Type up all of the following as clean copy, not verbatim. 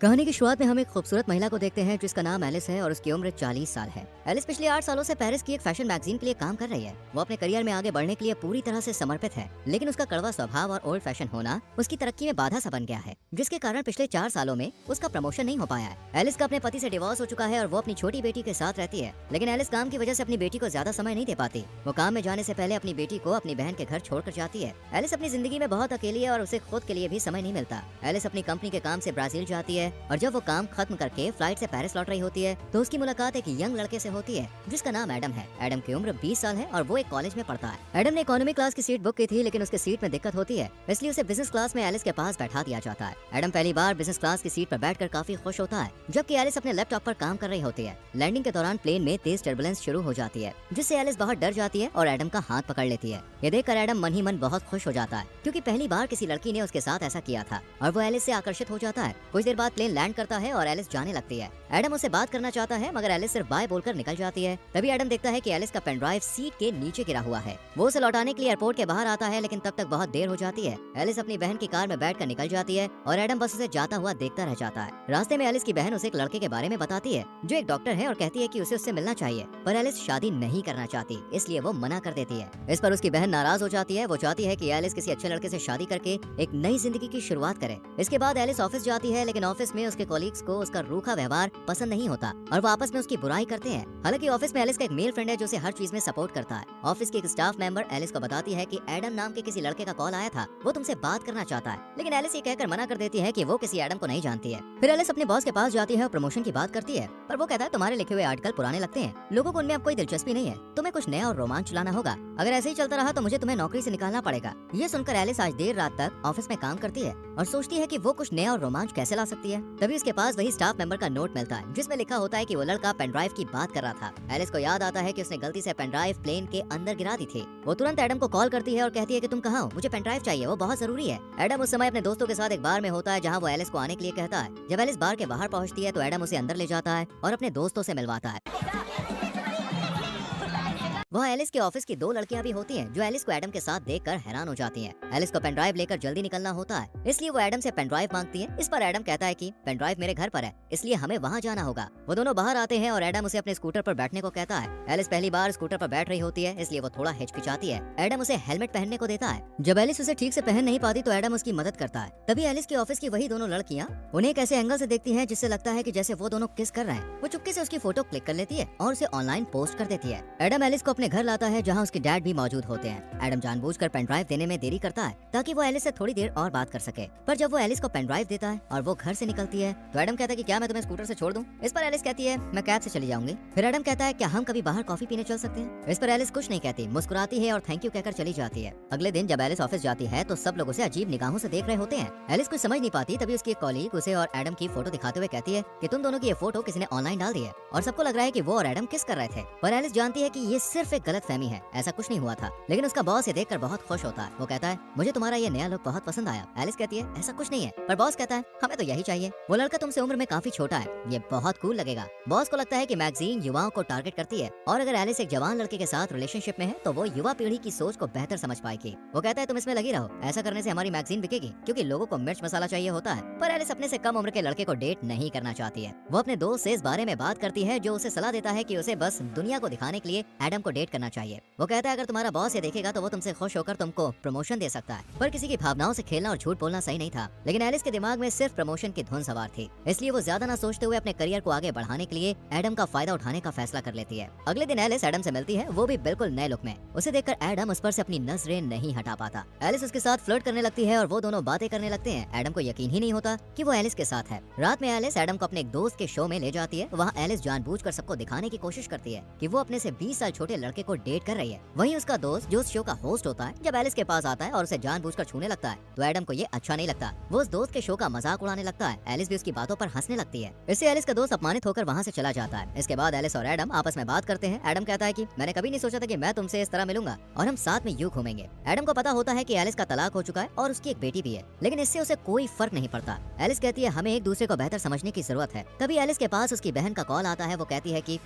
कहानी की शुरुआत में हम एक खूबसूरत महिला को देखते हैं जिसका नाम एलिस है और उसकी उम्र 40 साल है। एलिस पिछले 8 सालों से पेरिस की एक फैशन मैगजीन के लिए काम कर रही है। वो अपने करियर में आगे बढ़ने के लिए पूरी तरह से समर्पित है, लेकिन उसका कड़वा स्वभाव और ओल्ड फैशन होना उसकी तरक्की में बाधा सा बन गया है, जिसके कारण पिछले 4 सालों में उसका प्रमोशन नहीं हो पाया है। एलिस का अपने पति से डिवोर्स हो चुका है और वो अपनी छोटी बेटी के साथ रहती है, लेकिन एलिस काम की वजह से अपनी बेटी को ज्यादा समय नहीं दे पाती। वो काम में जाने से पहले अपनी बेटी को अपनी बहन के घर छोड़कर जाती है। एलिस अपनी जिंदगी में बहुत अकेली है और उसे खुद के लिए भी समय नहीं मिलता। एलिस अपनी कंपनी के काम से ब्राजील जाती है और जब वो काम खत्म करके फ्लाइट से पेरिस लौट रही होती है तो उसकी मुलाकात एक यंग लड़के से होती है जिसका नाम एडम है। एडम की उम्र 20 साल है और वो एक कॉलेज में पढ़ता है। एडम ने इकोनॉमी क्लास की सीट बुक की थी, लेकिन उसके सीट में दिक्कत होती है, इसलिए उसे बिजनेस क्लास में एलिस के पास बैठा दिया जाता है। एडम पहली बार बिजनेस क्लास की सीट पर बैठकर काफी खुश होता है, जबकि एलिस अपने लैपटॉप पर काम कर रही होती है। लैंडिंग के दौरान प्लेन में तेज टर्बुलेंस शुरू हो जाती है, जिससे एलिस बहुत डर जाती है और एडम का हाथ पकड़ लेती है। ये देखकर एडम मन ही मन बहुत खुश हो जाता है, क्योंकि पहली बार किसी लड़की ने उसके साथ ऐसा किया था और वो एलिस से आकर्षित हो जाता है। कुछ देर बाद प्लेन लैंड करता है और एलिस जाने लगती है। एडम उससे बात करना चाहता है, मगर एलिस सिर्फ बाय बोलकर निकल जाती है। तभी एडम देखता है कि एलिस का पेन ड्राइव सीट के नीचे गिरा हुआ है। वो उसे लौटाने के लिए एयरपोर्ट के बाहर आता है, लेकिन तब तक बहुत देर हो जाती है। एलिस अपनी बहन की कार में बैठकर निकल जाती है और एडम बस उसे जाता हुआ देखता रह जाता है। रास्ते में एलिस की बहन उसे एक लड़के के बारे में बताती है जो एक डॉक्टर है और कहती है कि उसे उससे मिलना चाहिए, पर एलिस शादी नहीं करना चाहती, इसलिए वो मना कर देती है। इस पर उसकी बहन नाराज हो जाती है। वो चाहती है कि एलिस किसी अच्छे लड़के से शादी करके एक नई जिंदगी की शुरुआत करे। इसके बाद एलिस ऑफिस जाती है, लेकिन ऑफिस में उसके कॉलीग्स को उसका रूखा व्यवहार पसंद नहीं होता और वो आपस में उसकी बुराई करते हैं। हालांकि ऑफिस में एलिस का एक मेल फ्रेंड है जो उसे हर चीज में सपोर्ट करता है। ऑफिस की एक स्टाफ मेंबर एलिस को बताती है कि एडम नाम के किसी लड़के का कॉल आया था, वो तुमसे बात करना चाहता है, लेकिन एलिस ये कहकर मना कर देती है कि वो किसी एडम को नहीं जानती है। फिर एलिस अपने बॉस के पास जाती है और प्रमोशन की बात करती है, पर वो कहता है तुम्हारे लिखे हुए आर्टिकल पुराने लगते हैं, लोगों को उनमें अब कोई दिलचस्पी नहीं है, तुम्हें कुछ नया और रोमांच लाना होगा। अगर ऐसे ही चलता रहा तो मुझे तुम्हें नौकरी से निकालना पड़ेगा। ये सुनकर एलिस आज देर रात तक ऑफिस में काम करती है और सोचती है कि वो कुछ नया और रोमांच कैसे ला सकती है। तभी उसके पास वही स्टाफ मेंबर का नोट मिलता है जिसमें लिखा होता है कि वो लड़का पेन ड्राइव की बात कर रहा था। एलिस को याद आता है कि उसने गलती से पेन ड्राइव प्लेन के अंदर गिरा दी थी। वो तुरंत एडम को कॉल करती है और कहती है कि तुम कहाँ हो, मुझे पेन ड्राइव चाहिए, वो बहुत जरूरी है। एडम उस समय अपने दोस्तों के साथ एक बार में होता है जहाँ वो एलिस को आने के लिए कहता है। जब एलिस बार के बाहर पहुँचती है तो एडम उसे अंदर ले जाता है और अपने दोस्तों से मिलवाता है। वहाँ एलिस के ऑफिस की 2 लड़कियां भी होती हैं जो एलिस को एडम के साथ देखकर हैरान हो जाती हैं। एलिस को पेन ड्राइव लेकर जल्दी निकलना होता है, इसलिए वो एडम से पेन ड्राइव मांगती है। इस पर एडम कहता है कि पेन ड्राइव मेरे घर पर है, इसलिए हमें वहाँ जाना होगा। वो दोनों बाहर आते हैं और एडम उसे अपने स्कूटर पर बैठने को कहता है। एलिस पहली बार स्कूटर पर बैठ रही होती है, इसलिए वो थोड़ा हिचकिचाती है। एडम उसे हेलमेट पहनने को देता है। जब एलिस उसे ठीक से पहन नहीं पाती तो एडम उसकी मदद करता है। तभी एलिस के ऑफिस की वही दोनों लड़कियां उन्हें एक ऐसे एंगल से देखती हैं जिससे लगता है कि जैसे वो दोनों किस कर रहे हैं। वो चुपके से उसकी फोटो क्लिक कर लेती है और उसे ऑनलाइन पोस्ट कर देती है। एडम एलिस को अपने घर लाता है जहाँ उसके डैड भी मौजूद होते हैं। एडम जानबूझकर पेन ड्राइव देने में देरी करता है ताकि वो एलिस से थोड़ी देर और बात कर सके, पर जब वो एलिस को पेन ड्राइव देता है और वो घर से निकलती है तो एडम कहता है कि क्या मैं तुम्हें स्कूटर से छोड़ दूं? इस पर एलिस कहती है मैं कैब से चली जाऊंगी। फिर एडम कहता है क्या हम कभी बाहर कॉफी पीने चल सकते हैं? इस पर एलिस कुछ नहीं कहती, मुस्कुराती है और थैंक यू कहकर चली जाती है। अगले दिन जब एलिस ऑफिस जाती है तो सब लोग उसे अजीब निगाहों से देख रहे होते हैं। एलिस कुछ समझ नहीं पाती, तभी उसकी एक कॉलीग उसे और एडम की फोटो दिखाते हुए कहती है कि तुम दोनों की ये फोटो किसी ने ऑनलाइन डाल दी है और सबको लग रहा है कि वो और एडम किस कर रहे थे। पर एलिस जानती है कि ये सिर्फ एक गलतफहमी है, ऐसा कुछ नहीं हुआ था। लेकिन उसका बॉस ये देखकर बहुत खुश होता है। वो कहता है मुझे तुम्हारा ये नया लुक बहुत पसंद आया। एलिस कहती है ऐसा कुछ नहीं है, पर बॉस कहता है हमें तो यही चाहिए। वो लड़का तुमसे उम्र में काफी छोटा है, ये बहुत कूल लगेगा। बॉस को लगता है कि मैगजीन युवाओं को टारगेट करती है और अगर एलिस एक जवान लड़के के साथ रिलेशनशिप में है तो वो युवा पीढ़ी की सोच को बेहतर समझ पाएगी। वो कहता है तुम इसमें लगी रहो, ऐसा करने से हमारी मैगजीन बिकेगी, क्योंकि लोगों को मिर्च मसाला चाहिए होता है। पर एलिस अपने से कम उम्र के लड़के को डेट नहीं करना चाहती है। वो अपने दोस्त से इस बारे में बात करती है जो उसे सलाह देता है कि उसे बस दुनिया को दिखाने के लिए एडम को डेट करना चाहिए। वो कहता है अगर तुम्हारा बॉस ये देखेगा तो वो तुमसे खुश होकर तुमको प्रमोशन दे सकता है। पर किसी की भावनाओं से खेलना और झूठ बोलना सही नहीं था। लेकिन एलिस के दिमाग में सिर्फ प्रमोशन की धुन सवार थी, इसलिए वो ज्यादा ना सोचते हुए अपने करियर को आगे बढ़ाने के लिए एडम का फायदा उठाने का फैसला कर लेती है। अगले दिन एलिस एडम से मिलती है, वो भी बिल्कुल नए लुक में। उसे देखकर एडम उस पर से अपनी नजरें नहीं हटा पाता। एलिस उसके साथ फ्लर्ट करने लगती है और वो दोनों बातें करने लगते हैं। एडम को यकीन ही नहीं होता कि वो एलिस के साथ है। रात में एलिस एडम को अपने एक दोस्त के शो में ले जाती है। वहाँ एलिस जानबूझकर सबको दिखाने की कोशिश करती है कि वो अपने से 20 साल छोटे लड़के को डेट कर रही है। वहीं उसका दोस्त जो उस शो का होस्ट होता है जब एलिस के पास आता है और उसे जानबूझकर छूने लगता है तो एडम को ये अच्छा नहीं लगता। वो उस दोस्त के शो का मजाक उड़ाने लगता है। एलिस भी उसकी बातों पर हंसने लगती है। इससे एलिस का दोस्त अपमानित होकर वहाँ से चला जाता है। इसके बाद एलिस और एडम आपस में बात करते हैं। एडम कहता है कि मैंने कभी नहीं सोचा था कि मैं तुमसे इस तरह मिलूंगा और हम साथ में यूं घूमेंगे। एडम को पता होता है कि एलिस का तलाक हो चुका है और उसकी एक बेटी भी है, लेकिन इससे उसे कोई फर्क नहीं पड़ता। एलिस कहती है हमें एक दूसरे को बेहतर समझने की जरूरत है। तभी एलिस के पास उसकी बहन का कॉल आता है। वो कहती है कि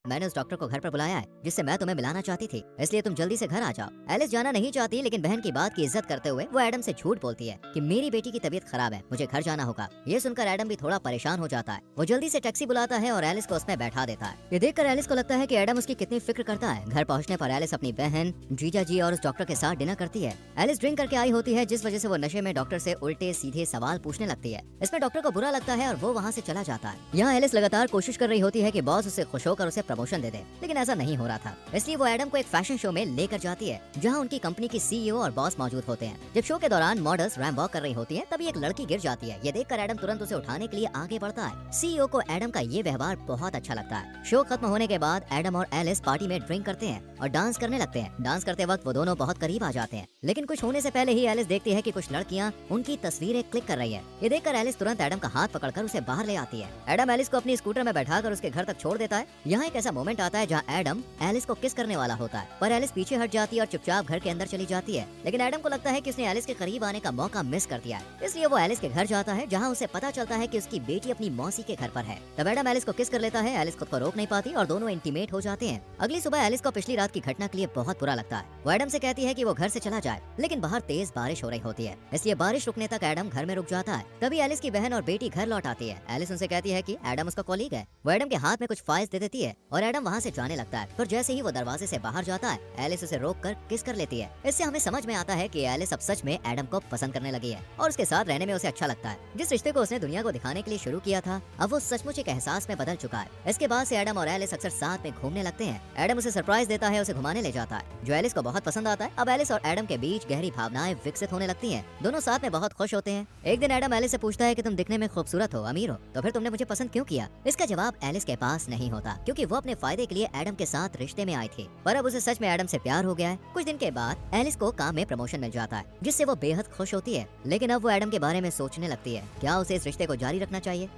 मैंने उस डॉक्टर को घर पर बुलाया है जिससे मैं तुम्हें मिलाना चाहती थी, इसलिए तुम जल्दी से घर आ जाओ। एलिस जाना नहीं चाहती, लेकिन बहन की बात की इज्जत करते हुए वो एडम से झूठ बोलती है कि मेरी बेटी की तबीयत खराब है, मुझे घर जाना होगा। ये सुनकर एडम भी थोड़ा परेशान हो जाता है। वो जल्दी से टैक्सी बुलाता है और एलिस को उसमें बैठा देता है। ये देखकर एलिस को लगता है कि एडम उसकी कितनी फिक्र करता है। घर पहुंचने पर एलिस अपनी बहन, जीजा जी और उस डॉक्टर के साथ डिनर करती है। एलिस ड्रिंक करके आई होती है, जिस वजह से वो नशे में डॉक्टर से उल्टे सीधे सवाल पूछने लगती है। इसमें डॉक्टर को बुरा लगता है और वो वहाँ से चला जाता है। यहाँ एलिस लगातार कोशिश कर रही होती है कि बॉस उसे खुश होकर उसे प्रमोशन दे दे, लेकिन ऐसा नहीं हो रहा था। इसलिए वो एडम को एक फैशन शो में लेकर जाती है जहाँ उनकी कंपनी की सीईओ और बॉस मौजूद होते हैं। जब शो के दौरान मॉडल्स रैंप वॉक कर रही होती हैं, तभी एक लड़की गिर जाती है। ये देखकर एडम तुरंत उसे उठाने के लिए आगे बढ़ता है। सीईओ को एडम का ये व्यवहार बहुत अच्छा लगता है। शो खत्म होने के बाद एडम और एलिस पार्टी में ड्रिंक करते हैं और डांस करने लगते हैं। डांस करते वक्त वो दोनों बहुत करीब आ जाते हैं, लेकिन कुछ होने से पहले ही एलिस देखती है कि कुछ लड़कियां उनकी तस्वीरें क्लिक कर रही है। ये देखकर एलिस तुरंत एडम का हाथ पकड़कर उसे बाहर ले आती है। एडम एलिस को अपनी स्कूटर में बैठाकर उसके घर तक छोड़ देता है। यहाँ एक ऐसा मोमेंट आता है जहाँ एडम एलिस को किस करने वाला होता है, पर एलिस पीछे हट जाती है और चुपचाप घर के अंदर चली जाती है। लेकिन एडम को लगता है कि उसने एलिस के करीब आने का मौका मिस कर दिया है, इसलिए वो एलिस के घर जाता है जहाँ उसे पता चलता है कि उसकी बेटी अपनी मौसी के घर पर है। तब एडम एलिस को किस कर लेता है। एलिस खुद को रोक नहीं पाती और दोनों इंटीमेट हो जाते हैं। अगली सुबह एलिस को पिछली रात की घटना के लिए बहुत बुरा लगता है। वो एडम से कहती है कि वो घर से चला जाए, लेकिन बाहर तेज बारिश हो रही होती है, इसलिए बारिश रुकने तक एडम घर में रुक जाता है। तभी एलिस की बहन और बेटी घर लौट आती है। एलिस उनसे कहती है कि एडम उसका कॉलीग है। वो एडम के हाथ में कुछ फाइल्स दे देती है और एडम वहाँ से जाने लगता है। पर जैसे ही वो दरवाजे से बाहर जाता है, एलिस उसे रोककर किस कर लेती है। इससे हमें समझ में आता है कि एलिस अब सच में एडम को पसंद करने लगी है और उसके साथ रहने में उसे अच्छा लगता है। जिस रिश्ते को उसने दुनिया को दिखाने के लिए शुरू किया था, अब वो सचमुच एक एहसास में बदल चुका है। इसके बाद से एडम और एलिस अक्सर साथ में घूमने लगते हैं। एडम उसे सरप्राइज देता है, उसे घुमाने ले जाता है, जो एलिस को बहुत पसंद आता है। अब एलिस और एडम के बीच गहरी भावनाएं विकसित होने लगती हैं। दोनों साथ में बहुत खुश होते हैं। एक दिन एडम एलिस से पूछता है कि तुम दिखने में खूबसूरत हो, अमीर हो, तो फिर तुमने मुझे पसंद क्यों किया? इसका जवाब एलिस के पास नहीं होता, क्योंकि वो अपने फायदे के लिए एडम के साथ रिश्ते में आई थी। पर अब उसे सच में एडम से प्यार हो गया है। कुछ दिन के बाद एलिस को काम में प्रमोशन मिल जाता है, जिससे वो बेहद खुश होती है। लेकिन अब वो एडम के बारे में सोचने लगती है, क्या उसे इस रिश्ते को जारी रखना चाहिए।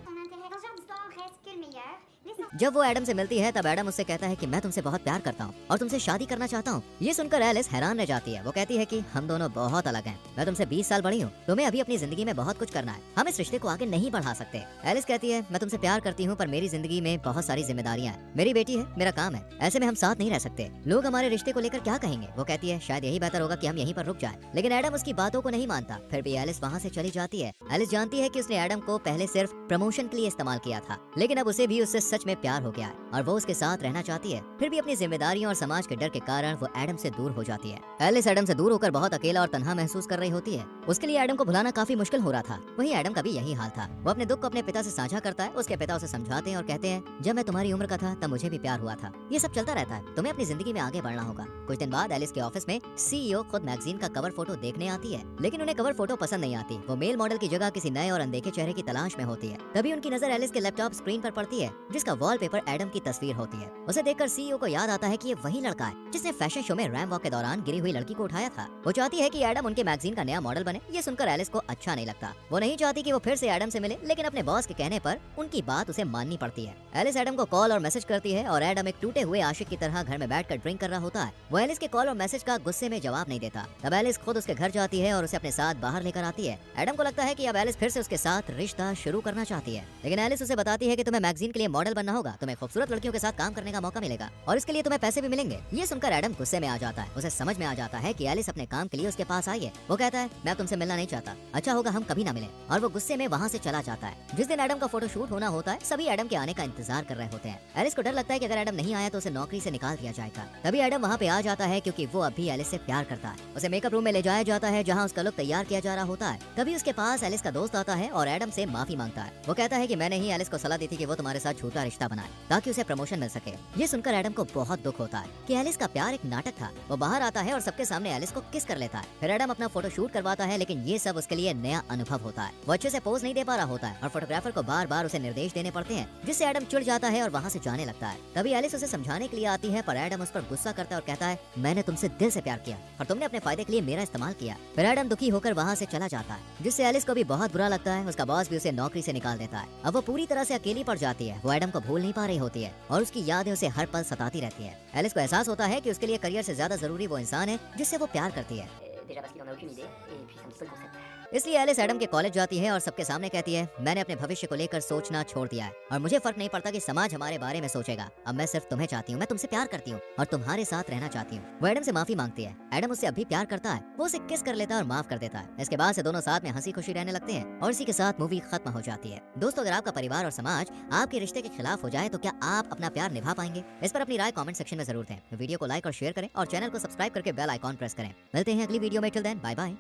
जब वो एडम से मिलती है, तब एडम उससे कहता है कि मैं तुमसे बहुत प्यार करता हूँ और तुमसे शादी करना चाहता हूँ। ये सुनकर एलिस हैरान रह जाती है। वो कहती है कि हम दोनों बहुत अलग हैं। मैं तुमसे 20 साल बड़ी हूँ, तुम्हें अभी अपनी जिंदगी में बहुत कुछ करना है, हम इस रिश्ते को आगे नहीं बढ़ा सकते। एलिस कहती है, मैं तुमसे प्यार करती हूँ, पर मेरी जिंदगी में बहुत सारी जिम्मेदारियाँ हैं, मेरी बेटी है, मेरा काम है, ऐसे में हम साथ नहीं रह सकते। लोग हमारे रिश्ते को लेकर क्या कहेंगे? वो कहती है, शायद यही बेहतर होगा कि हम यहीं पर रुक जाएं। लेकिन एडम उसकी बातों को नहीं मानता। फिर भी एलिस वहाँ से चली जाती है। एलिस जानती है कि उसने एडम को पहले सिर्फ प्रमोशन के लिए इस्तेमाल किया था, लेकिन अब उसे भी उससे सच में प्यार हो गया है और वो उसके साथ रहना चाहती है। फिर भी अपनी जिम्मेदारियों और समाज के डर के कारण वो एडम से दूर हो जाती है। एलिस एडम से दूर होकर बहुत अकेला और तन्हा महसूस कर रही होती है। उसके लिए एडम को भुलाना काफी मुश्किल हो रहा था। वहीं एडम का भी यही हाल था। वो अपने दुख को अपने पिता से साझा करता है। उसके पिता उसे समझाते हैं और कहते हैं, जब मैं तुम्हारी उम्र का था तब मुझे भी प्यार हुआ था। ये सब चलता रहता है, तुम्हें अपनी जिंदगी में आगे बढ़ना होगा। कुछ दिन बाद एलिस के ऑफिस में सीईओ खुद मैगजीन का कवर फोटो देखने आती है, लेकिन उन्हें कवर फोटो पसंद नहीं आती। वो मेल मॉडल की जगह किसी नए और अनदेखे चेहरे की तलाश में होती है। तभी उनकी नजर एलिस के लैपटॉप स्क्रीन पर पड़ती है, जिसका वॉलपेपर एडम की तस्वीर होती है। उसे देखकर सीईओ को याद आता है कि ये वही लड़का है जिसने फैशन शो में रैंप वॉक के दौरान गिरी हुई लड़की को उठाया था। वो चाहती है कि एडम उनके मैगजीन का नया मॉडल बने। ये सुनकर एलिस को अच्छा नहीं लगता। वो नहीं चाहती कि वो फिर से एडम से मिले, लेकिन अपने बॉस के कहने पर उनकी बात उसे माननी पड़ती है। एलिस एडम को कॉल और मैसेज करती है और एडम एक टूटे हुए आशिक की तरह घर में बैठकर ड्रिंक कर रहा होता है। वो एलिस के कॉल और मैसेज का गुस्से में जवाब नहीं देता। तब एलिस खुद उसके घर जाती है और उसे अपने साथ बाहर लेकर आती है। एडम को लगता है कि अब एलिस फिर से उसके साथ रिश्ता शुरू करना चाहती है, लेकिन एलिस उसे बताती है कि तुम्हें मैगजीन के लिए मॉडल बनना होगा, तुम्हें खूबसूरत लड़कियों के साथ काम करने का मौका मिलेगा और इसके लिए तुम्हें पैसे भी मिलेंगे। ये सुनकर एडम गुस्से में आ जाता है। उसे समझ में आ जाता है कि एलिस अपने काम के लिए उसके पास आई है। वो कहता है, मैं तुमसे मिलना नहीं चाहता, अच्छा होगा हम कभी ना मिलें, और वो गुस्से में वहाँ से चला जाता है। जिस दिन एडम का फोटो शूट होना होता है, सभी एडम के आने का इंतजार कर रहे होते हैं। एलिस को डर लगता है कि अगर एडम नहीं आया तो उसे नौकरी से निकाल दिया जाएगा। तभी एडम वहाँ पे आ जाता है, क्योंकि वो अभी एलिस से प्यार करता है। उसे मेकअप रूम में ले जाया जाता है, जहाँ उसका लुक तैयार किया जा रहा होता है। तभी उसके पास एलिस का दोस्त आता है और एडम से माफी मांगता है। वो कहता है कि मैंने ही एलिस को सलाह दी थी कि वो तुम्हारे साथ झूठा रिश्ता बनाए ताकि उसे प्रमोशन मिल सके। ये सुनकर एडम को बहुत दुख होता है कि एलिस का प्यार एक नाटक था। वो बाहर आता है और सबके सामने एलिस को किस कर लेता है। फिर एडम अपना फोटो शूट करवाता है, लेकिन ये सब उसके लिए नया अनुभव होता है। वो अच्छे से पोज नहीं दे पा रहा होता है और फोटोग्राफर को बार बार उसे निर्देश देने पड़ते हैं, जिससे एडम चिढ़ जाता है और वहाँ से जाने लगता है। तभी एलिस उसे समझाने के लिए आती है, पर एडम उस पर गुस्सा करता है और कहता है, मैंने तुमसे दिल से प्यार किया और तुमने अपने फायदे के लिए मेरा इस्तेमाल किया। फिर एडम दुखी होकर वहाँ से चला जाता है, जिससे एलिस को भी बहुत बुरा लगता है। उसका बॉस भी उसे नौकरी से निकाल देता है। अब वो पूरी तरह से अकेली पड़ जाती है। वो एडम को भूल नहीं पा रही होती है और उसकी यादें उसे हर पल सताती रहती है। एलिस को एहसास होता है कि उसके लिए करियर से ज्यादा जरूरी वो इंसान है जिससे वो प्यार करती है। Déjà parce qu'il en a aucune idée, et puis c'est un petit peu le concept. इसलिए एलिस एडम के कॉलेज जाती है और सबके सामने कहती है, मैंने अपने भविष्य को लेकर सोचना छोड़ दिया है और मुझे फर्क नहीं पड़ता कि समाज हमारे बारे में सोचेगा। अब मैं सिर्फ तुम्हें चाहती हूँ, मैं तुमसे प्यार करती हूँ और तुम्हारे साथ रहना चाहती हूँ। वो एडम से माफी मांगती है। एडम उससे अब भी प्यार करता है। वो उसे किस कर लेता है और माफ कर देता है। इसके बाद से दोनों साथ में हंसी खुशी रहने लगते हैं और इसी के साथ मूवी खत्म हो जाती है। दोस्तों, अगर आपका परिवार और समाज आपके रिश्ते के खिलाफ हो जाए तो क्या आप अपना प्यार निभा पाएंगे? इस पर अपनी राय कमेंट सेक्शन में जरूर दें। वीडियो को लाइक और शेयर करें और चैनल को सब्सक्राइब करके बेल आइकॉन प्रेस करें। मिलते हैं अगली वीडियो में। Till then, bye bye.